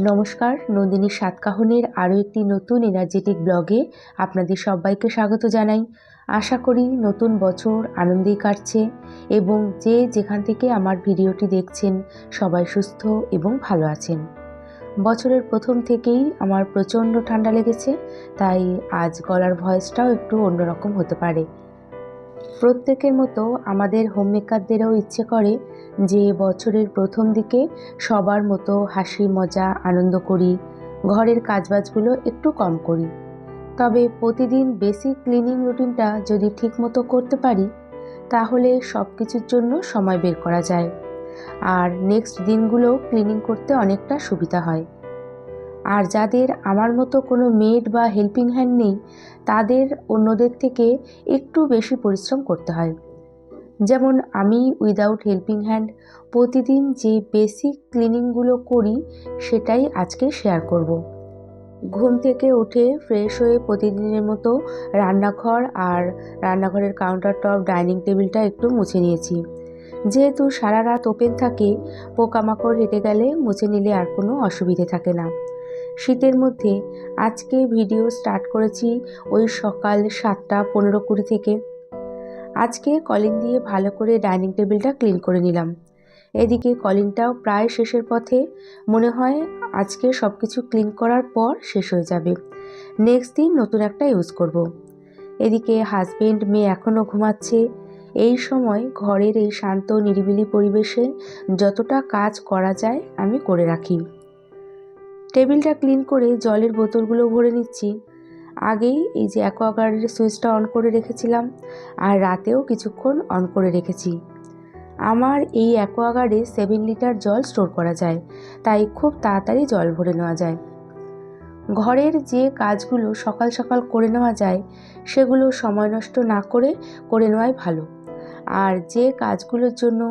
নমস্কার, নন্দিনী সাতকাহনের আরও একটি নতুন এনার্জেটিক ব্লগে আপনাদের সবাইকে স্বাগত জানাই। আশা করি নতুন বছর আনন্দেই কাটছে এবং যে যেখান থেকে আমার ভিডিওটি দেখছেন সবাই সুস্থ এবং ভালো আছেন। বছরের প্রথম থেকেই আমার প্রচণ্ড ঠান্ডা লেগেছে, তাই আজ গলার ভয়েসটাও একটু অন্যরকম হতে পারে। প্রত্যেকের মতো আমাদের হোমমেকারদেরও ইচ্ছে করে যে বছরের প্রথম দিকে সবার মতো হাসি মজা আনন্দ করি, ঘরের কাজবাজগুলো একটু কম করি। তবে প্রতিদিন বেসিক ক্লিনিং রুটিনটা যদি ঠিকমতো করতে পারি তাহলে সব কিছুর জন্য সময় বের করা যায়, আর নেক্সট দিনগুলো ক্লিনিং করতে অনেকটা সুবিধা হয়। আর যাদের আমার মতো কোনো মেড বা হেল্পিং হ্যান্ড নেই তাদের অন্যদের থেকে একটু বেশি পরিশ্রম করতে হয়। যেমন আমি উইদাউট হেল্পিং হ্যান্ড প্রতিদিন যে বেসিক ক্লিনিংগুলো করি সেটাই আজকে শেয়ার করব। ঘুম থেকে উঠে ফ্রেশ হয়ে প্রতিদিনের মতো রান্নাঘর আর রান্নাঘরের কাউন্টার টপ ডাইনিং টেবিলটা একটু মুছে নিয়েছি। যেহেতু সারা রাত ওপেন থাকে, পোকামাকড় হেঁটে গেলে মুছে নিলে আর কোনো অসুবিধে থাকে না। শীতের মধ্যে আজকে ভিডিও স্টার্ট করেছি ওই সকাল 7:15-20 থেকে। আজকে কলিং দিয়ে ভালো করে ডাইনিং টেবিলটা ক্লিন করে নিলাম। এদিকে কলিংটাও প্রায় শেষের পথে, মনে হয় আজকে সব কিছু ক্লিন করার পর শেষ হয়ে যাবে, নেক্সট দিন নতুন একটা ইউজ করব। এদিকে হাজবেন্ড মেয়ে এখনও ঘুমাচ্ছে। এই সময় ঘরের এই শান্ত নিরিবিলি পরিবেশে যতটা কাজ করা যায় আমি করে রাখি। টেবিলটা ক্লিন করে জলের বোতলগুলো ভরে নিচ্ছি। আগেই এই যে অ্যাকোয়াগার্ডের সুইচটা অন করে রেখেছিলাম, আর রাতেও কিছুক্ষণ অন করে রেখেছি। আমার এই অ্যাকোয়াগার্ডে 7 লিটার জল স্টোর করা যায়, তাই খুব তাড়াতাড়ি জল ভরে নেওয়া যায়। ঘরের যে কাজগুলো সকাল সকাল করে নেওয়া যায় সেগুলো সময় নষ্ট না করে নেওয়াই ভালো। আর যে কাজগুলোর জন্য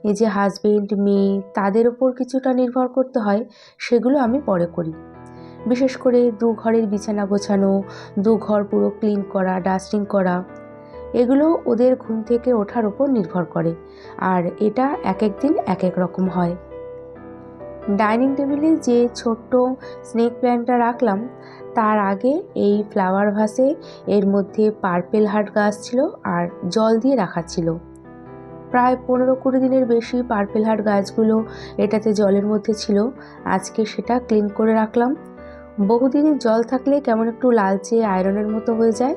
এই যে হাজবেন্ড মেয়ে তাদের ওপর কিছুটা নির্ভর করতে হয় সেগুলো আমি পরে করি। বিশেষ করে ঘরের বিছানা গোছানো, ঘর পুরো ক্লিন করা, ডাস্টিং করা, এগুলো ওদের ঘুম থেকে ওঠার ওপর নির্ভর করে, আর এটা এক এক দিন এক এক রকম হয়। ডাইনিং টেবিলে যে ছোট্ট স্নেক প্ল্যান্টটা রাখলাম তার আগে এই ফ্লাওয়ার ভাসে এর মধ্যে পার্পেল হার্ট গাছ ছিল আর জল দিয়ে রাখা ছিল। প্রায় 15-20 দিনের বেশি পার্পেল হার্ট গাছগুলো এটাতে জলের মধ্যে ছিল। আজকে সেটা ক্লিন করে রাখলাম। বহুদিনের জল থাকলে কেমন একটু লালচে আয়রনের মতো হয়ে যায়,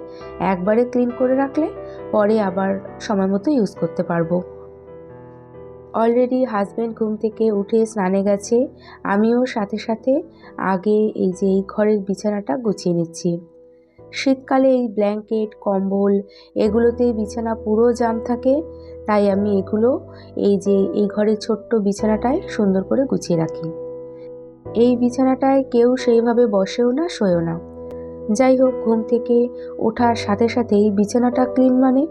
একবারে ক্লিন করে রাখলে পরে আবার সময় মতো ইউজ করতে পারবো। অলরেডি হাজব্যান্ড ঘুম থেকে উঠে স্নানে গেছে, আমিও সাথে সাথে আগে এই যে এই ঘরের বিছানাটা গুছিয়ে নিচ্ছি। শীতকালে এই ব্ল্যাঙ্কেট কম্বল এগুলোতে বিছানা পুরো জাম থাকে, তাই আমি এগুলো এই যে এই ঘরের ছোট্ট বিছানাটায় সুন্দর করে গুছিয়ে রাখি। এই বিছানাটায় কেউ সেইভাবে বসেও না, শোয়েও না। যাই হোক, ঘুম থেকে ওঠার সাথে সাথেই বিছানাটা ক্লিন মানে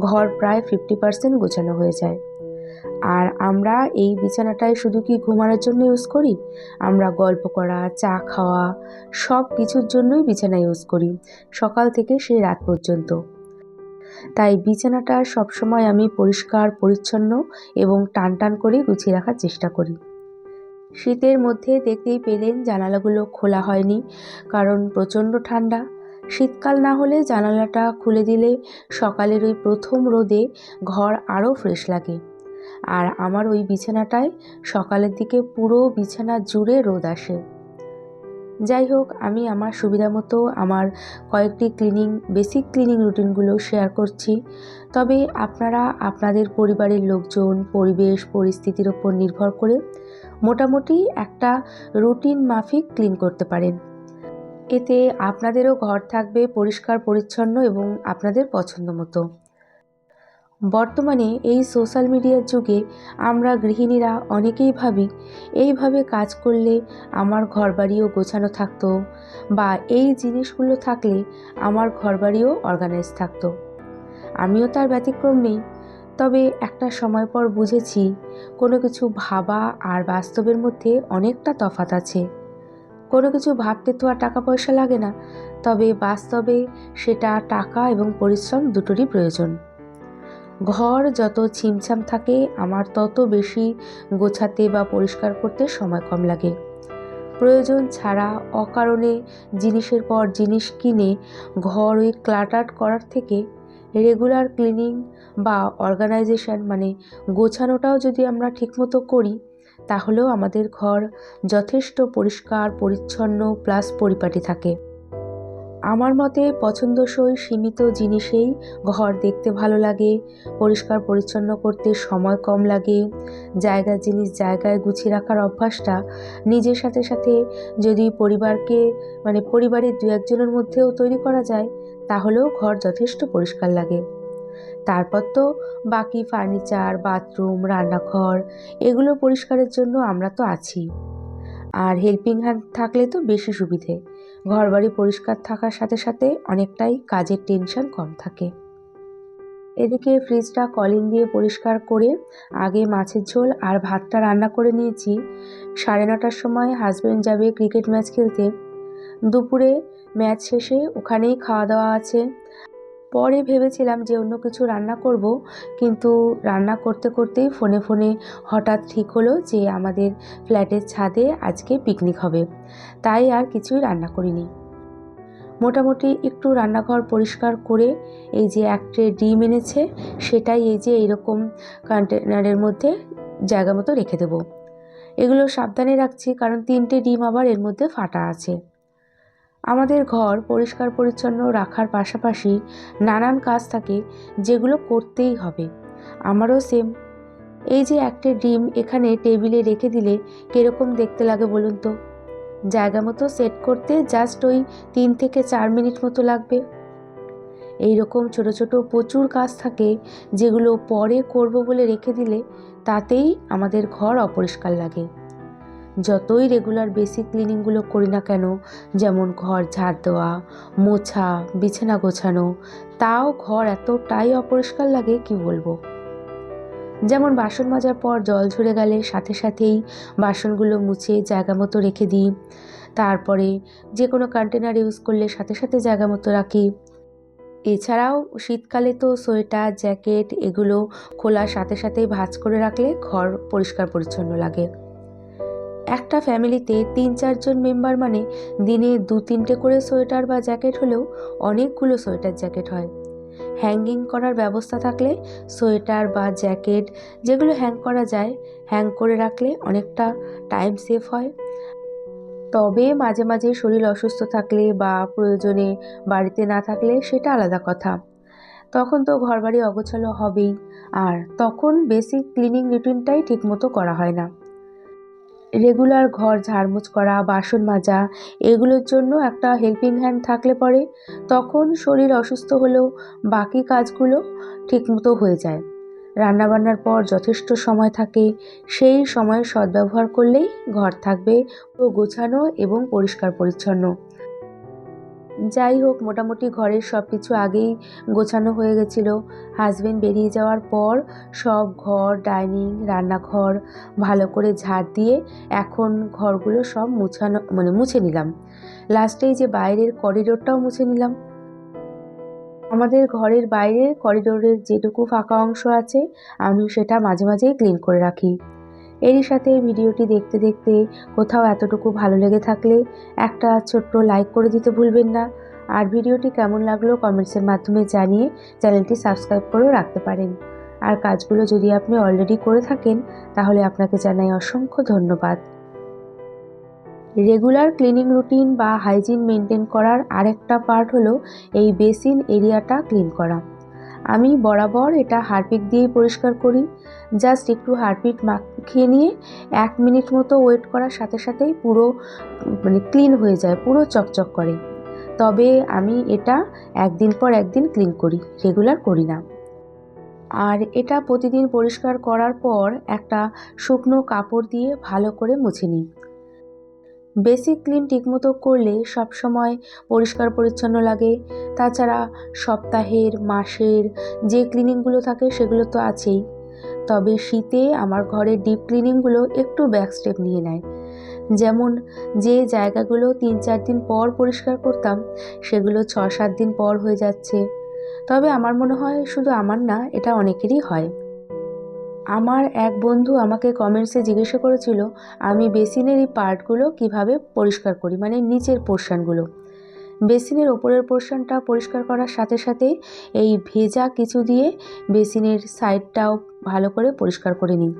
ঘর প্রায় 50% গোছানো হয়ে যায়। আর আমরা এই বিছানাটায় শুধু কি ঘুমানোর জন্য ইউজ করি, আমরা গল্প করা, চা খাওয়া সব কিছুর জন্যই বিছানা ইউজ করি, সকাল থেকে সেই রাত পর্যন্ত। তাই বিছানাটা সবসময় আমি পরিষ্কার পরিচ্ছন্ন এবং টান টান করে গুছিয়ে রাখার চেষ্টা করি। শীতের মধ্যে দেখতেই পেলেন জানালাগুলো খোলা হয়নি, কারণ প্রচণ্ড ঠান্ডা। শীতকাল না হলে জানালাটা খুলে দিলে সকালের ওই প্রথম রোদে ঘর আরও ফ্রেশ লাগে। আর আমার ওই বিছানাটায় সকালের দিকে পুরো বিছানা জুড়ে রোদ আসে। যাই হোক, আমি আমার সুবিধা মতো আমার কয়েকটি বেসিক ক্লিনিং রুটিনগুলো শেয়ার করছি। তবে আপনারা আপনাদের পরিবারের লোকজন, পরিবেশ, পরিস্থিতির ওপর নির্ভর করে মোটামুটি একটা রুটিন মাফিক ক্লিন করতে পারেন। এতে আপনাদেরও ঘর থাকবে পরিষ্কার পরিচ্ছন্ন এবং আপনাদের পছন্দ মতো। বর্তমানে এই সোশ্যাল মিডিয়ার যুগে আমরা গৃহিণীরা অনেকেই ভাবি এইভাবে কাজ করলে আমার ঘরবাড়িও গোছানো থাকতো, বা এই জিনিসগুলো থাকলে আমার ঘরবাড়িও অর্গানাইজ থাকতো। আমিও তার ব্যতিক্রম নেই। তবে একটা সময় পর বুঝেছি কোনো কিছু ভাবা আর বাস্তবের মধ্যে অনেকটা তফাৎ আছে। কোনো কিছু ভাবতে তো আর টাকা পয়সা লাগে না, তবে বাস্তবে সেটা টাকা এবং পরিশ্রম দুটোরই প্রয়োজন। ঘর যত ছিমছাম থাকে আমার তত বেশি গোছাতে বা পরিষ্কার করতে সময় কম লাগে। প্রয়োজন ছাড়া অকারণে জিনিসের পর জিনিস কিনে ঘর ওই ক্লাটার করার থেকে রেগুলার ক্লিনিং বা অর্গানাইজেশন মানে গোছানোটাও যদি আমরা ঠিকমতো করি, তাহলেও আমাদের ঘর যথেষ্ট পরিষ্কার পরিচ্ছন্ন প্লাস পরিপাটি থাকে। আমার মতে পছন্দসই সীমিত জিনিসেই ঘর দেখতে ভালো লাগে, পরিষ্কার পরিচ্ছন্ন করতে সময় কম লাগে। জায়গার জিনিস জায়গায় গুছিয়ে রাখার অভ্যাসটা নিজের সাথে সাথে যদি পরিবারকে মানে পরিবারের দু একজনের মধ্যেও তৈরি করা যায়, তাহলেও ঘর যথেষ্ট পরিষ্কার লাগে। তারপর তো বাকি ফার্নিচার, বাথরুম, রান্নাঘর এগুলো পরিষ্কারের জন্য আমরা তো আছি। আর হেল্পিং হ্যান্ড থাকলে তো বেশি সুবিধে। ঘরবাড়ি পরিষ্কার থাকার সাথে সাথে অনেকটাই কাজের টেনশন কম থাকে। এদিকে ফ্রিজটা কলিং দিয়ে পরিষ্কার করে আগে মাছের ঝোল আর ভাতটা রান্না করে নিয়েছি। 9:30টার সময় হাজব্যান্ড যাবে ক্রিকেট ম্যাচ খেলতে। দুপুরে ম্যাচ শেষে ওখানেই খাওয়া দাওয়া আছে। পরে ভেবেছিলাম যে অন্য কিছু রান্না করব, কিন্তু রান্না করতে করতেই ফোনে ফোনে হঠাৎ ঠিক হলো যে আমাদের ফ্ল্যাটের ছাদে আজকে পিকনিক হবে, তাই আর কিছুই রান্না করিনি। মোটামুটি একটু রান্নাঘর পরিষ্কার করে এই যে এক ট্রে ডিম এনেছে, সেটাই এই যে এইরকম কন্টেনারের মধ্যে জায়গা মতো রেখে দেবো। এগুলো সাবধানে রাখছি কারণ 3টে ডিম আবার এর মধ্যে ফাটা আছে। আমাদের ঘর পরিষ্কার পরিচ্ছন্ন রাখার পাশাপাশি নানান কাজ থাকে যেগুলো করতেই হবে। আমারও সেম। এই যে একটা ডিম এখানে টেবিলে রেখে দিলে কীরকম দেখতে লাগে বলুন তো? জায়গা মতো সেট করতে জাস্ট ওই 3 থেকে 4 মিনিট মতো লাগবে। এই রকম ছোট ছোট প্রচুর কাজ থাকে যেগুলো পরে করব বলে রেখে দিলে তাতেই আমাদের ঘর অপরিষ্কার লাগে। যতই রেগুলার বেসিক ক্লিনিংগুলো করি না কেন, যেমন ঘর ঝাড় দেওয়া, মোছা, বিছানা গোছানো, তাও ঘর এতটাই অপরিষ্কার লাগে কি বলবো। যেমন বাসন মাজার পর জল ঝরে গেলে সাথে সাথেই বাসনগুলো মুছে জায়গা মতো রেখে দিই। তারপরে যে কোনো কন্টেনার ইউজ করলে সাথে সাথে জায়গা মতো রাখি। এছাড়াও শীতকালে তো সোয়েটার, জ্যাকেট এগুলো খোলার সাথে সাথেই ভাঁজ করে রাখলে ঘর পরিষ্কার পরিচ্ছন্ন লাগে। একটা ফ্যামিলিতে 3-4 জন মেম্বার মানে দিনে 2-3টে করে সোয়েটার বা জ্যাকেট হলেও অনেকগুলো সোয়েটার জ্যাকেট হয়। হ্যাঙ্গিং করার ব্যবস্থা থাকলে সোয়েটার বা জ্যাকেট যেগুলো হ্যাং করা যায়, হ্যাং করে রাখলে অনেকটা টাইম সেভ হয়। তবে মাঝে মাঝে শরীর অসুস্থ থাকলে বা প্রয়োজনে বাড়িতে না থাকলে সেটা আলাদা কথা। তখন তো ঘরবাড়ি অগোছালো হবেই, আর তখন বেসিক ক্লিনিং রুটিনটাই ঠিকমতো করা হয় না। রেগুলার ঘর ঝাড়মোছ করা, বাসন মাজা এগুলোর জন্য একটা হেল্পিং হ্যান্ড থাকলে পরে তখন শরীর অসুস্থ হলেও বাকি কাজগুলো ঠিকমতো হয়ে যায়। রান্নাবান্নার পর যথেষ্ট সময় থাকে, সেই সময়ের সদ্ব্যবহার করলেই ঘর থাকবে গোছানো এবং পরিষ্কার পরিচ্ছন্ন। যাই হোক, মোটামুটি ঘরের সব কিছু আগেই গোছানো হয়ে গেছিলো। হাজবেন্ড বেরিয়ে যাওয়ার পর সব ঘর, ডাইনিং, রান্নাঘর ভালো করে ঝাড় দিয়ে এখন ঘরগুলো সব মুছে নিলাম। লাস্টেই যে বাইরের করিডোরটাও মুছে নিলাম। আমাদের ঘরের বাইরে করিডোরের যেটুকু ফাঁকা অংশ আছে আমি সেটা মাঝে মাঝেই ক্লিন করে রাখি। এরই সাথে ভিডিওটি দেখতে দেখতে কোথাও এতটুকু ভালো লেগে থাকলে একটা ছোট্ট লাইক করে দিতে ভুলবেন না। আর ভিডিওটি কেমন লাগলো কমেন্টসের মাধ্যমে জানিয়ে চ্যানেলটি সাবস্ক্রাইব করেও রাখতে পারেন। আর কাজগুলো যদি আপনি অলরেডি করে থাকেন তাহলে আপনাকে জানাই অসংখ্য ধন্যবাদ। রেগুলার ক্লিনিং রুটিন বা হাইজিন মেনটেন করার আরেকটা পার্ট হলো এই বেসিন এরিয়াটা ক্লিন করা। আমি বরাবর এটা হারপিক দিয়েই পরিষ্কার করি। জাস্ট একটু হারপিক মাখিয়ে নিয়ে 1 মিনিট মতো ওয়েট করার সাথে সাথেই পুরো ক্লিন হয়ে যায়, পুরো চকচক করে। তবে আমি এটা একদিন পর একদিন ক্লিন করি, রেগুলার করি না। আর এটা প্রতিদিন পরিষ্কার করার পর একটা শুকনো কাপড় দিয়ে ভালো করে মুছে নিই। বেসিক ক্লিন ঠিকমতো করলে সবসময় পরিষ্কার পরিচ্ছন্ন লাগে। তাছাড়া সপ্তাহের, মাসের যে ক্লিনিংগুলো থাকে সেগুলো তো আছেই। তবে শীতে আমার ঘরের ডিপ ক্লিনিংগুলো একটু ব্যাক স্টেপ নিয়ে নেয়। যেমন যে জায়গাগুলো 3-4 দিন পর পরিষ্কার করতাম সেগুলো 6-7 দিন পর হয়ে যাচ্ছে। তবে আমার মনে হয় শুধু আমার না, এটা অনেকেরই হয়। আমার এক বন্ধু আমাকে কমেন্টসে জিজ্ঞাসা করেছিল আমি বেসিনের এই পার্টগুলো কিভাবে পরিষ্কার করি, মানে নিচের পোর্শনগুলো। বেসিনের ওপরের পোর্শনটা পরিষ্কার করার সাথে সাথে এই ভেজা কিছু দিয়ে বেসিনের সাইডটাও ভালো করে পরিষ্কার করে নিই।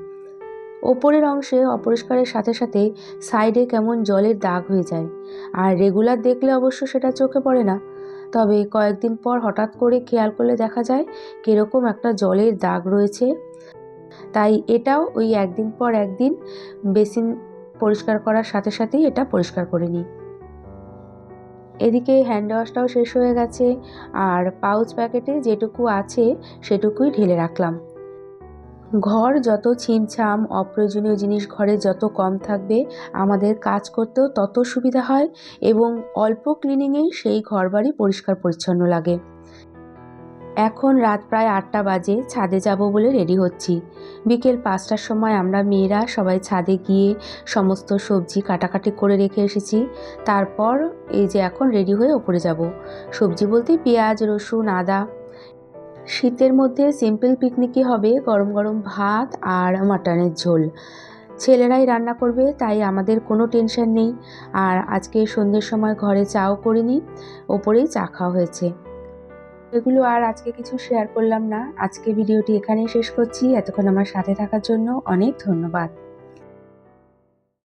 ওপরের অংশে অপরিষ্কারের সাথে সাথে সাইডে কেমন জলের দাগ হয়ে যায়, আর রেগুলার দেখলে অবশ্য সেটা চোখে পড়ে না, তবে কয়েকদিন পর হঠাৎ করে খেয়াল করলে দেখা যায় কীরকম একটা জলের দাগ রয়েছে। তাই এটাও ওই একদিন পর একদিন বেসিন পরিষ্কার করার সাথে সাথেই এটা পরিষ্কার করে নিই। এদিকে হ্যান্ড ওয়াশটাও শেষ হয়ে গেছে, আর পাউচ প্যাকেটে যেটুকু আছে সেটুকুই ঢেলে রাখলাম। ঘর যত ছিমছাম, অপ্রয়োজনীয় জিনিস ঘরে যত কম থাকবে আমাদের কাজ করতেও তত সুবিধা হয় এবং অল্প ক্লিনিংয়েই সেই ঘরবাড়ি পরিষ্কার পরিচ্ছন্ন লাগে। এখন রাত প্রায় 8টা বাজে, ছাদে যাব বলে রেডি হচ্ছি। বিকেল 5টার সময় আমরা মেয়েরা সবাই ছাদে গিয়ে সমস্ত সবজি কাটাকাটি করে রেখে এসেছি। তারপর এই যে এখন রেডি হয়ে ওপরে যাব। সবজি বলতে পেঁয়াজ, রসুন, আদা। শীতের মধ্যে সিম্পল পিকনিকই হবে, গরম গরম ভাত আর মাটনের ঝোল। ছেলেরাই রান্না করবে, তাই আমাদের কোনো টেনশন নেই। আর আজকে সন্ধ্যের সময় ঘরে চাও করিনি, ওপরেই চা খাওয়া হয়েছে। এগুলো আর আজকে কিছু শেয়ার করলাম না। আজকে ভিডিওটি এখানেই শেষ করছি। এতক্ষণ আমার সাথে থাকার জন্য অনেক ধন্যবাদ।